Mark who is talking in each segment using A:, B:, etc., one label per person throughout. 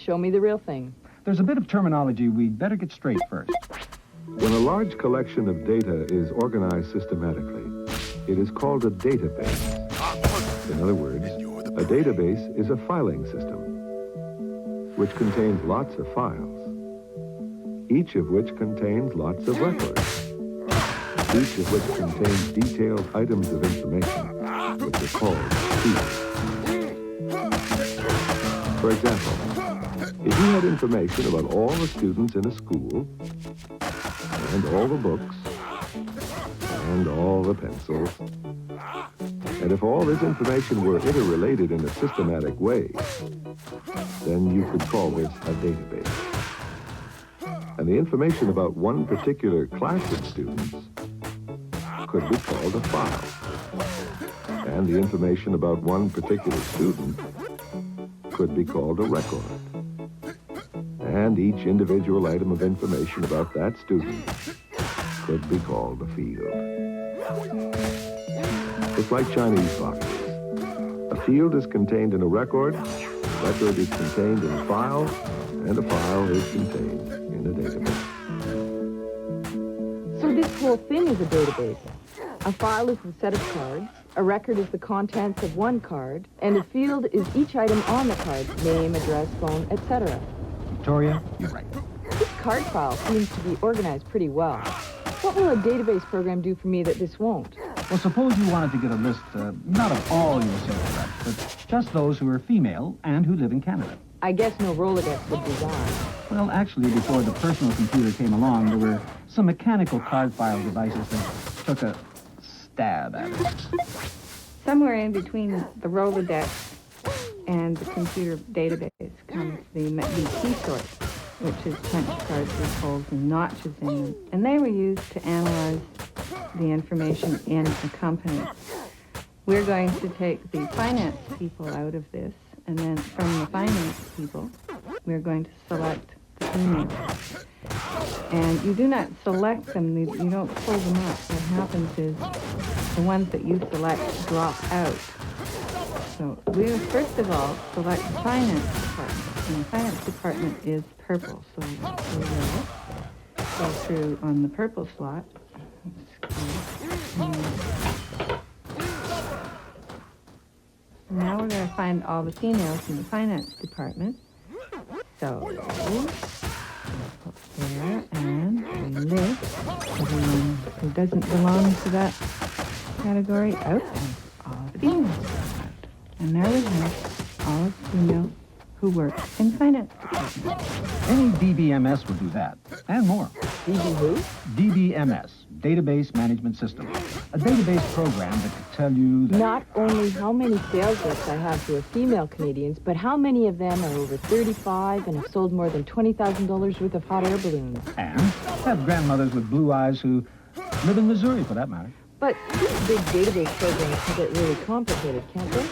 A: show me the real thing.
B: There's a bit of terminology we'd better get straight first.
C: When a large collection of data is organized systematically, it is called a database. In other words, a database is a filing system, which contains lots of files, each of which contains lots of records, each of which contains detailed items of information, which are called fields. For example, if you had information about all the students in a school, and all the books, and all the pencils, and if all this information were interrelated in a systematic way, then you could call this a database. And the information about one particular class of students could be called a file. And the information about one particular student could be called a record. And each individual item of information about that student could be called a field. It's like Chinese boxes. A field is contained in a record is contained in a file, and a file is contained in a database.
A: So this whole thing is a database. A file is the set of cards, a record is the contents of one card, and a field is each item on the card, name, address, phone, etc.
B: Victoria, you're right.
A: This card file seems to be organized pretty well. What will a database program do for me that this won't?
B: Well, suppose you wanted to get a list, not of all your sales reps, but just those who are female and who live in Canada.
A: I guess no Rolodex would do that.
B: Well, actually, before the personal computer came along, there were some mechanical card file devices that took a stab at it.
D: Somewhere in between the Rolodex and the computer database comes the key sort, which is punch cards with holes and notches in them. And they were used to analyze the information in a company. We're going to take the finance people out of this, and then from the finance people, we're going to select the emails. And you do not select them, you don't pull them up. What happens is the ones that you select drop out. So we will first of all select the finance department, and the finance department is purple. So we will go through on the purple slot. Now we're going to find all the females in the finance department. So there, and we list everyone who doesn't belong to that category out, and all the females out. And there we have all of the females who work in finance department.
B: Any DBMS would do that, and more.
A: DB who?
B: DBMS, Database Management System. A database program that could tell you that...
A: Not only how many sales reps I have who are female Canadians, but how many of them are over 35 and have sold more than $20,000 worth of hot air balloons.
B: And have grandmothers with blue eyes who live in Missouri, for that matter.
A: But these big database programs can get really complicated, can't they?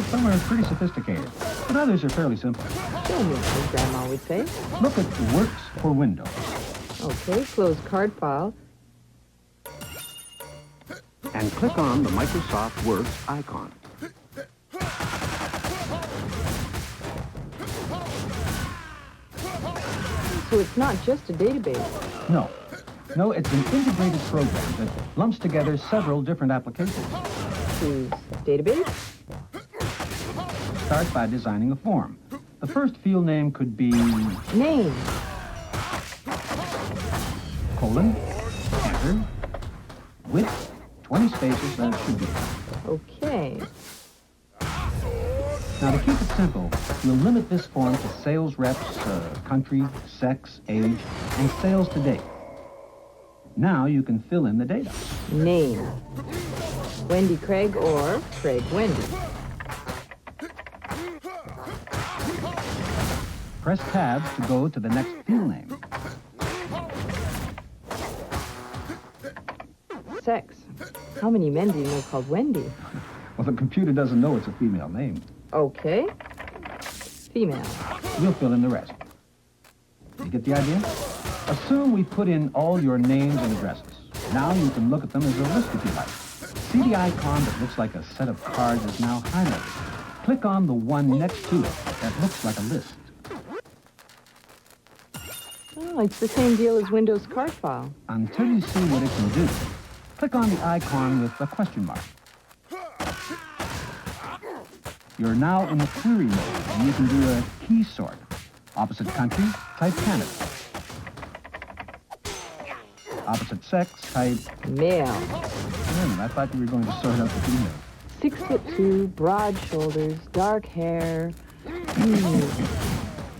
B: Some are pretty sophisticated, but others are fairly simple.
A: Show me, as Grandma would say.
B: Look at Works for Windows.
A: Okay, close card file.
E: And click on the Microsoft Works icon.
A: So it's not just a database.
B: No, it's an integrated program that lumps together several different applications.
A: Choose database.
B: Start by designing a form. The first field name could be...
A: Name.
B: Colon, enter, width, 20 spaces, that should be it.
A: Okay.
B: Now, to keep it simple, we'll limit this form to sales reps, country, sex, age, and sales to date. Now you can fill in the data.
A: Name. Wendy Craig or Craig Wendy.
B: Press tab to go to the next field name.
A: Sex. How many men do you know called Wendy?
B: Well, the computer doesn't know it's a female name.
A: Okay. Female.
B: We'll fill in the rest. You get the idea? Assume we put in all your names and addresses. Now you can look at them as a list if you like. See the icon that looks like a set of cards is now highlighted. Click on the one next to it that looks like a list.
A: Oh, it's the same deal as Windows card file.
B: Until you see what it can do, click on the icon with the question mark. You're now in the query mode, and you can do a key sort. Opposite country, type Canada. Opposite sex, type...
A: Male.
B: Wait a minute, I thought you were going to sort out the female.
A: 6'2", broad shoulders, dark hair.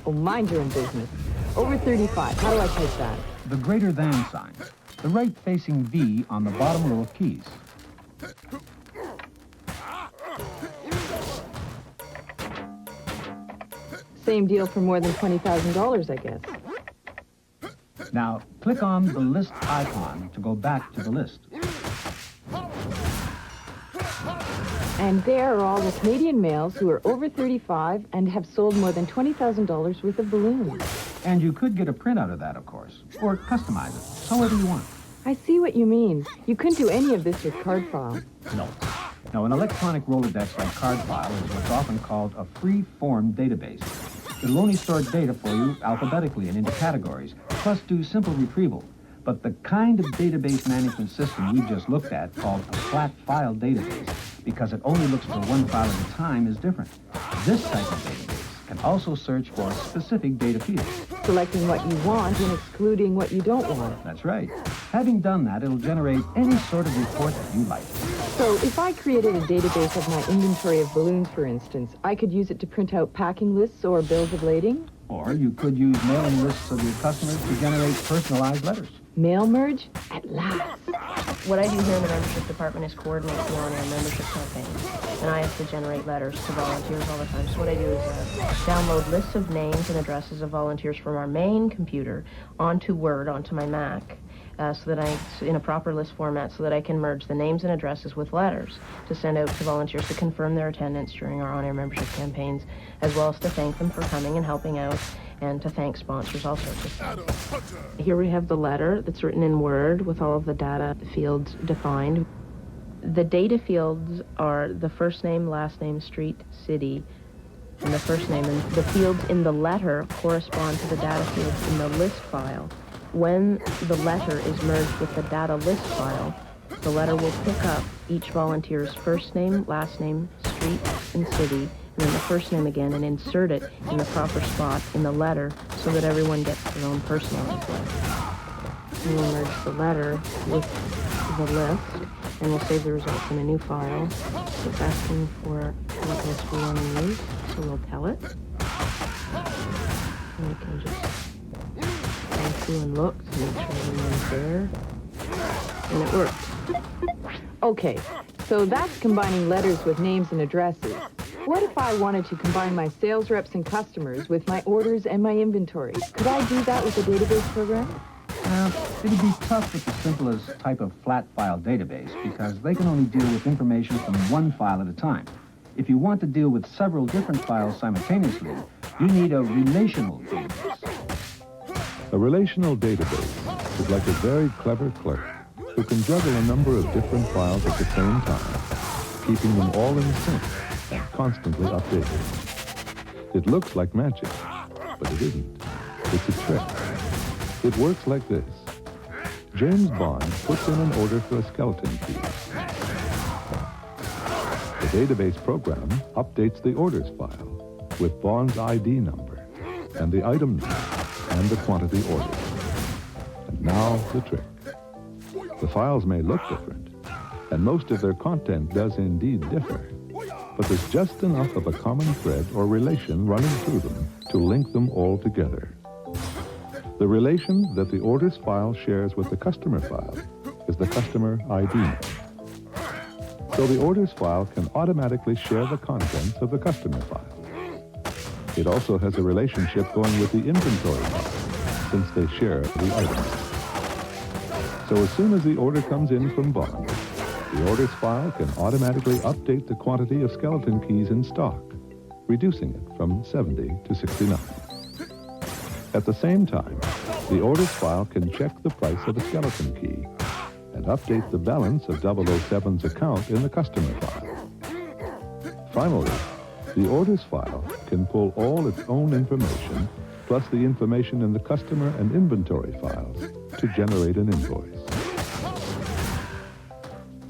A: Oh, mind your own business. Over 35. How do I type that?
B: The greater than sign. The right-facing V on the bottom row of keys.
A: Same deal for more than $20,000, I guess.
B: Now, click on the list icon to go back to the list.
A: And there are all the Canadian males who are over 35 and have sold more than $20,000 worth of balloons.
B: And you could get a printout of that, of course, or customize it, however you want.
A: I see what you mean. You couldn't do any of this with card file.
B: No. Now, an electronic Rolodex like CardFile is what's often called a free-form database. It'll only store data for you alphabetically and into categories, plus do simple retrieval. But the kind of database management system we just looked at, called a flat file database, because it only looks for one file at a time, is different. This type of database can also search for specific data fields.
A: Selecting what you want and excluding what you don't want.
B: That's right. Having done that, it'll generate any sort of report that you like.
A: So if I created a database of my inventory of balloons, for instance, I could use it to print out packing lists or bills of lading?
B: Or you could use mailing lists of your customers to generate personalized letters.
A: Mail merge? At last.
F: What I do here in the membership department is coordinate the on-air membership campaign, and I have to generate letters to volunteers all the time. So what I do is download lists of names and addresses of volunteers from our main computer onto Word, onto my Mac, in a proper list format, so that I can merge the names and addresses with letters to send out to volunteers to confirm their attendance during our on-air membership campaigns, as well as to thank them for coming and helping out, and to thank sponsors, all sorts of things. Here we have the letter that's written in Word with all of the data fields defined. The data fields are the first name, last name, street, city, and the first name. And the fields in the letter correspond to the data fields in the list file. When the letter is merged with the data list file, the letter will pick up each volunteer's first name, last name, street, and city, and then the first name again, and insert it in the proper spot in the letter so that everyone gets their own personalized letter. We will merge the letter with the list, and we'll save the results in a new file. It's asking for what list we want to use, so we'll tell it. And we can just go through and look to make sure everyone's there. And it worked.
A: Okay, so that's combining letters with names and addresses. What if I wanted to combine my sales reps and customers with my orders and my inventory? Could I do that with a database program?
B: It'd be tough with the simplest type of flat file database because they can only deal with information from one file at a time. If you want to deal with several different files simultaneously, you need a relational database.
C: A relational database is like a very clever clerk who can juggle a number of different files at the same time, keeping them all in sync and constantly updated. It looks like magic, but it isn't. It's a trick. It works like this. James Bond puts in an order for a skeleton key. The database program updates the orders file with Bond's ID number and the item name and the quantity ordered. And now the trick. The files may look different, and most of their content does indeed differ, but there's just enough of a common thread or relation running through them to link them all together. The relation that the orders file shares with the customer file is the customer ID number. So the orders file can automatically share the contents of the customer file. It also has a relationship going with the inventory file, since they share the items. So as soon as the order comes in from Bond, the orders file can automatically update the quantity of skeleton keys in stock, reducing it from 70 to 69. At the same time, the orders file can check the price of a skeleton key and update the balance of 007's account in the customer file. Finally, the orders file can pull all its own information plus the information in the customer and inventory files to generate an invoice.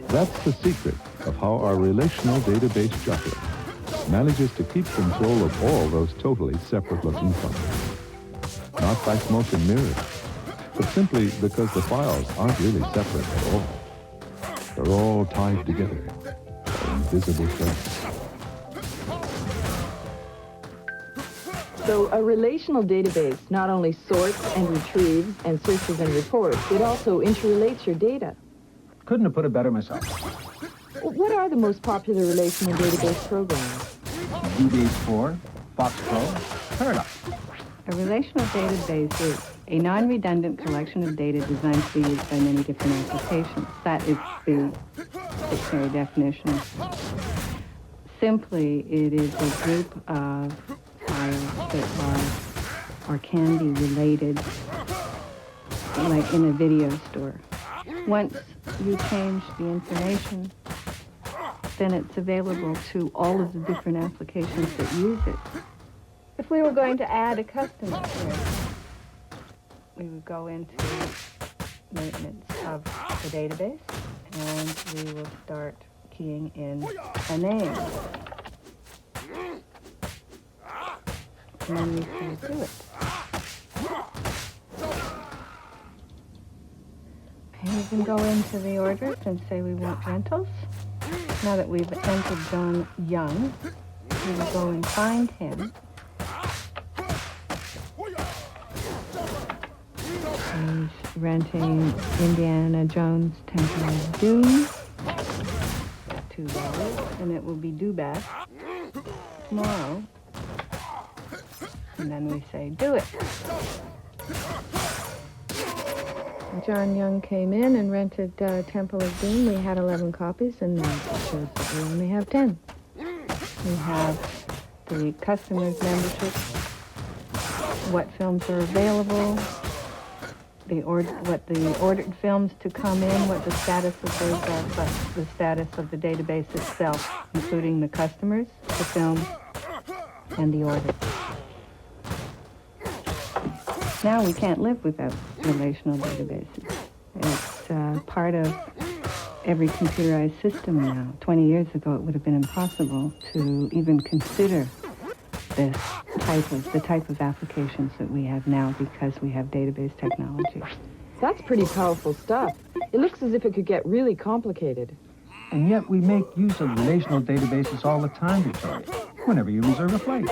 C: That's the secret of how our relational database juggler manages to keep control of all those totally separate-looking functions. Not by smoke and mirrors, but simply because the files aren't really separate at all. They're all tied together by invisible threads.
A: So a relational database not only sorts and retrieves and searches and reports, it also interrelates your data.
B: Couldn't have put it better myself.
A: What are the most popular relational database programs?
B: DBase 4, Fox Pro, Paradox.
D: A relational database is a non-redundant collection of data designed to be used by many different applications. That is the dictionary definition. Simply, it is a group of files that are or can be related, like in a video store. Once you change the information, then it's available to all of the different applications that use it. If we were going to add a customer here, we would go into maintenance of the database, and we will start keying in a name. And then we say do it. And we can go into the orders and say we want rentals. Now that we've entered John Young, we will go and find him. He's renting Indiana Jones Temple of Doom, $2, and it will be due back tomorrow. And then we say, do it. John Young came in and rented Temple of Doom. We had 11 copies, and now it shows that we only have 10. We have the customer's membership, what films are available, what the ordered films to come in, what the status of those are, plus the status of the database itself, including the customers, the films, and the orders. Now we can't live without relational databases. It's part of every computerized system now. 20 years ago, it would have been impossible to even consider the type of applications that we have now because we have database technology.
A: That's pretty powerful stuff. It looks as if it could get really complicated.
B: And yet we make use of relational databases all the time, Victoria, whenever you reserve a flight.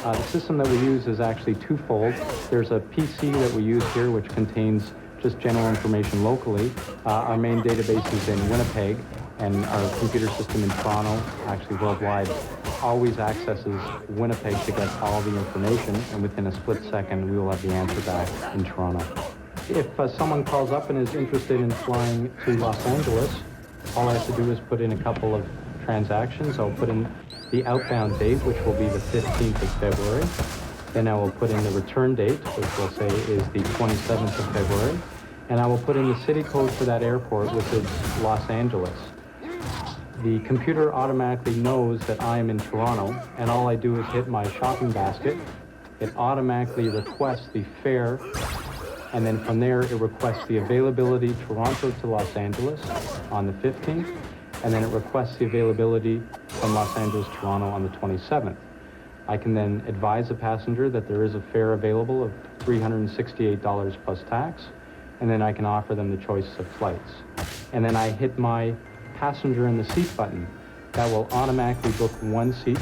G: The system that we use is actually twofold. There's a PC that we use here, which contains just general information locally. Our main database is in Winnipeg, and our computer system in Toronto, actually worldwide, always accesses Winnipeg to get all the information, and within a split second, we will have the answer back in Toronto. If someone calls up and is interested in flying to Los Angeles, all I have to do is put in a couple of transactions. I'll put in the outbound date, which will be the 15th of February. Then I will put in the return date, which we'll say is the 27th of February. And I will put in the city code for that airport, which is Los Angeles. The computer automatically knows that I am in Toronto, and all I do is hit my shopping basket. It automatically requests the fare, and then from there it requests the availability Toronto to Los Angeles on the 15th, and then it requests the availability from Los Angeles to Toronto on the 27th. I can then advise a passenger that there is a fare available of $368 plus tax, and then I can offer them the choice of flights. And then I hit my passenger in the seat button. That will automatically book one seat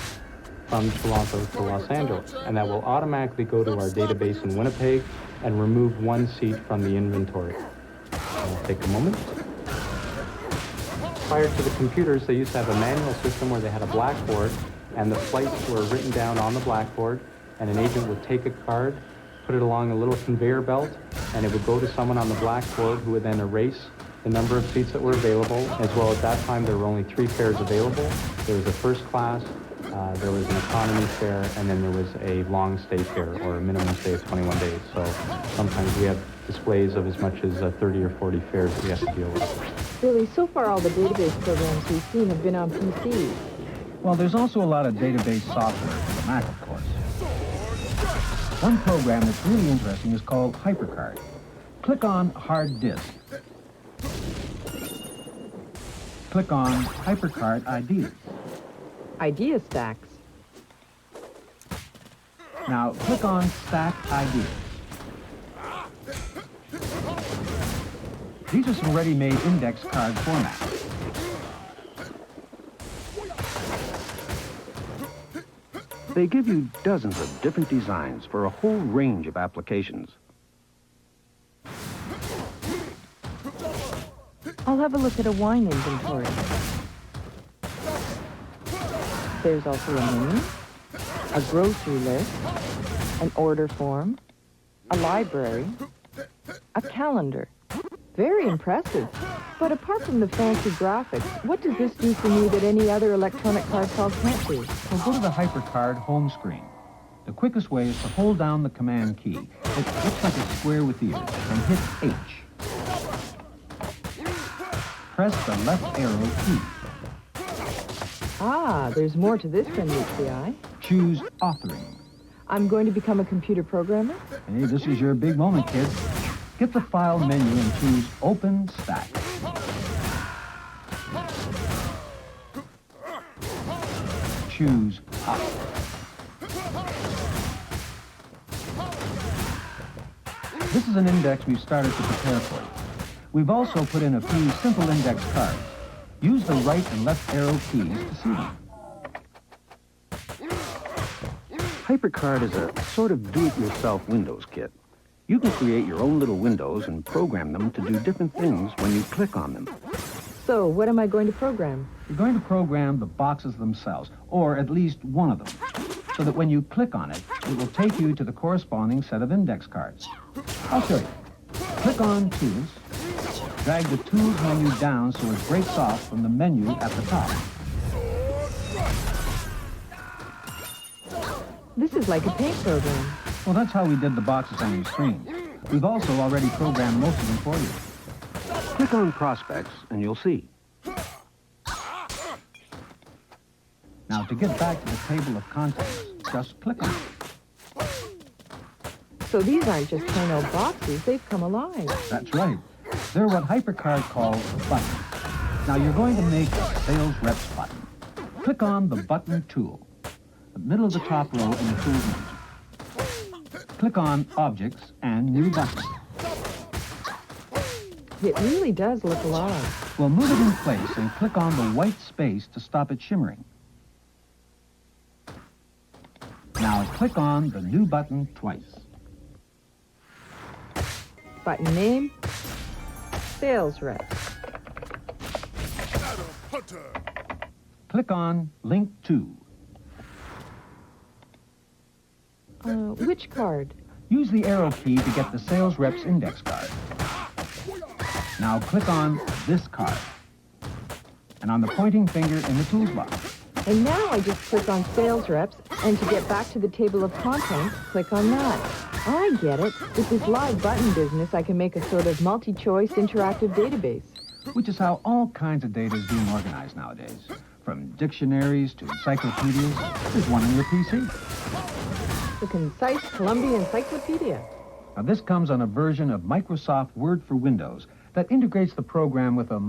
G: from Toronto to Los Angeles, and that will automatically go to our database in Winnipeg and remove one seat from the inventory. I'll take a moment. Prior to the computers, they used to have a manual system where they had a blackboard, and the flights were written down on the blackboard, and an agent would take a card, put it along a little conveyor belt, and it would go to someone on the blackboard who would then erase the number of seats that were available. As well, at that time, there were only 3 fares available. There was a first class, there was an economy fare, and then there was a long stay fare, or a minimum stay of 21 days. So sometimes we have displays of as much as 30 or 40 fares that we have to deal with.
A: Really, so far all the database programs we've seen have been on PCs.
B: Well, there's also a lot of database software for the Mac, of course. One program that's really interesting is called HyperCard. Click on Hard Disk. Click on HyperCard Ideas.
A: Idea stacks.
B: Now click on Stack Ideas. These are some ready-made index card formats.
E: They give you dozens of different designs for a whole range of applications.
A: I'll have a look at a wine inventory. There's also a menu, a grocery list, an order form, a library, a calendar. Very impressive. But apart from the fancy graphics, what does this do for me that any other electronic card file can't do?
B: Well, go to the HyperCard home screen. The quickest way is to hold down the Command key. It looks like a square with ears, and hit H. Press the left arrow key.
A: Ah, there's more to this than meets the eye.
B: Choose Authoring.
A: I'm going to become a computer programmer?
B: Hey, this is your big moment, kids. Get the File menu and choose Open Stack. Choose Up. This is an index we've started to prepare for you. We've also put in a few simple index cards. Use the right and left arrow keys to see them.
E: HyperCard is a sort of do-it-yourself Windows kit. You can create your own little windows and program them to do different things when you click on them.
A: So, what am I going to program?
B: You're going to program the boxes themselves, or at least one of them, so that when you click on it, it will take you to the corresponding set of index cards. I'll show you. Click on Tools, drag the Tools menu down so it breaks off from the menu at the top.
A: This is like a paint program.
B: Well, that's how we did the boxes on your screen. We've also already programmed most of them for you.
E: Click on Prospects and you'll see.
B: Now, to get back to the table of contents, just click on it.
A: So these aren't just plain old boxes, they've come alive.
B: That's right. They're what HyperCard calls buttons. Now, you're going to make a Sales Reps button. Click on the Button tool, the middle of the top row in the Tools menu. Click on Objects and New Button.
A: It really does look alive.
B: Well, move it in place and click on the white space to stop it shimmering. Now click on the New Button twice.
A: Button name, Sales Reps.
B: Click on Link to.
A: Which card?
B: Use the arrow key to get the Sales Reps index card. Now click on this card, and on the pointing finger in the tools box.
A: And now I just click on Sales Reps, and to get back to the table of contents, click on that. I get it. With this live button business, I can make a sort of multi-choice interactive database.
B: Which is how all kinds of data is being organized nowadays. From dictionaries to encyclopedias, there's one on your PC.
A: The Concise Columbia Encyclopedia.
B: Now this comes on a version of Microsoft Word for Windows that integrates the program with a